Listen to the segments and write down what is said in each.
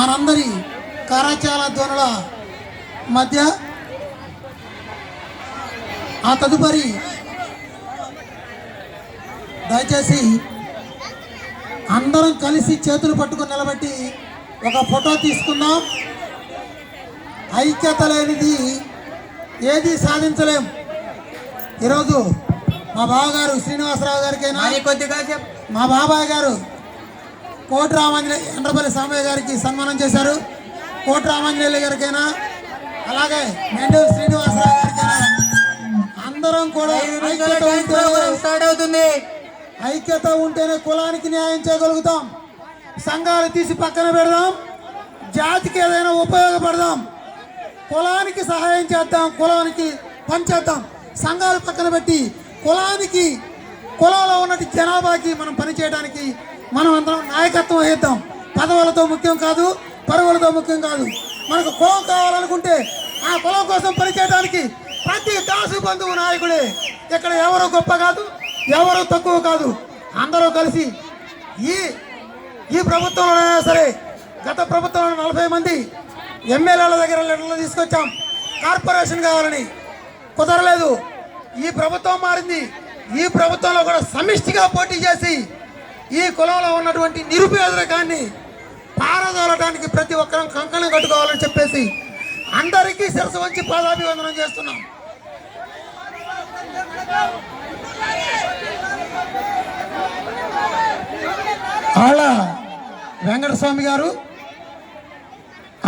మనందరి కరచాల ధ్వనుల మధ్య ఆ తదుపరి దయచేసి అందరం కలిసి చేతులు పట్టుకుని నిలబెట్టి ఒక ఫోటో తీసుకుందాం. ఐక్యత లేనిది ఏది సాధించలేం. ఈరోజు మా బావగారు శ్రీనివాసరావు గారికైనా మా బాబాయ్ గారు కోటి రామాంజనేయ ఎండ్రపల్లి సామయ్య గారికి సన్మానం చేశారు. కోటి రామాంజనేయులు గారికైనా అలాగే మెండూరు శ్రీనివాసరావు గారికైనా అందరం కూడా ఐక్యత ఉంటేనే కులానికి న్యాయం చేయగలుగుతాం. సంఘాలు తీసి పక్కన పెడదాం, జాతికి ఏదైనా ఉపయోగపడదాం, కులానికి సహాయం చేద్దాం, కులానికి పనిచేద్దాం. సంఘాలు పక్కన పెట్టి కులానికి కులంలో ఉన్నట్టు జనాభాకి మనం పనిచేయడానికి మనం అందరం నాయకత్వం వహిద్దాం. పదవులతో ముఖ్యం కాదు, పరువులతో ముఖ్యం కాదు. మనకు కులం కావాలనుకుంటే ఆ కులం కోసం పనిచేయడానికి ప్రతి దాసు బంధువు నాయకుడే. ఇక్కడ ఎవరు గొప్ప కాదు, ఎవరు తక్కువ కాదు. అందరూ కలిసి ఈ ప్రభుత్వంలోనైనా సరే, గత ప్రభుత్వంలో 40 మంది ఎమ్మెల్యేల దగ్గర లెటర్లు తీసుకొచ్చాం కార్పొరేషన్ కావాలని, కుదరలేదు. ఈ ప్రభుత్వం మారింది. ఈ ప్రభుత్వంలో కూడా సమిష్టిగా పోటీ చేసి ఈ కులంలో ఉన్నటువంటి నిరుపేదరికాన్ని పారదోలటానికి ప్రతి ఒక్కరం కంకణం కట్టుకోవాలని చెప్పేసి అందరికీ శిరస్సు వంచి పాదాభివందనం చేస్తున్నాం. ఆళ్ళ వెంకటస్వామి గారు,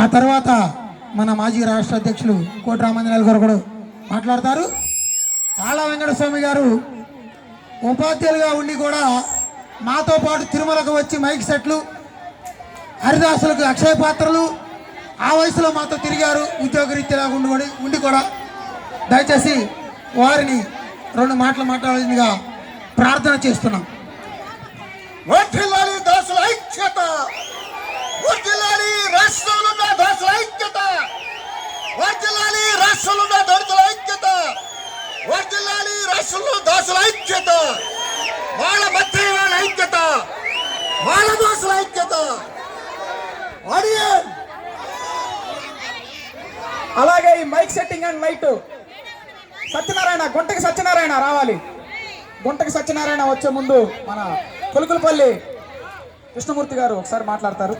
ఆ తర్వాత మన మాజీ రాష్ట్ర అధ్యక్షులు కోటి రామాంజనేయులు గారు కూడా మాట్లాడతారు. ఆళ్ళ వెంకటస్వామి గారు ఉపాధ్యాయులుగా ఉండి కూడా మాతో పాటు తిరుమలకు వచ్చి మైక్ సెట్లు, హరిదాసులకు అక్షయ పాత్రలు ఆ వయసులో మాతో తిరిగారు. ఉద్యోగరీత్యా ఉండి కూడా దయచేసి వారిని 2 మాటలు మాట్లాడాల్సిందిగా ప్రార్థన చేస్తున్నాం. వర్ధిల్లాలి దాసుల ఐక్యత, వర్ధిల్లాలి రాష్ట్రంలో ఉన్న దాసుల ఐక్యత, వర్ధిల్లాలి రాష్ట్రంలో ఉన్న దళితుల ఐక్యత, వర్ధిల్లాలి రాష్ట్రంలో దాసుల ఐక్యత, వాళ్ళ మధ్య వాళ్ళ ఐక్యత, వాళ్ళ దాసుల ఐక్యత. అలాగే ఈ mike setting and might Satyanarayana, గుంటకి సత్యనారాయణ రావాలి. గుంటకి సత్యనారాయణ వచ్చే ముందు మన కొలుకులపల్లి కృష్ణమూర్తి గారు ఒకసారి మాట్లాడతారు.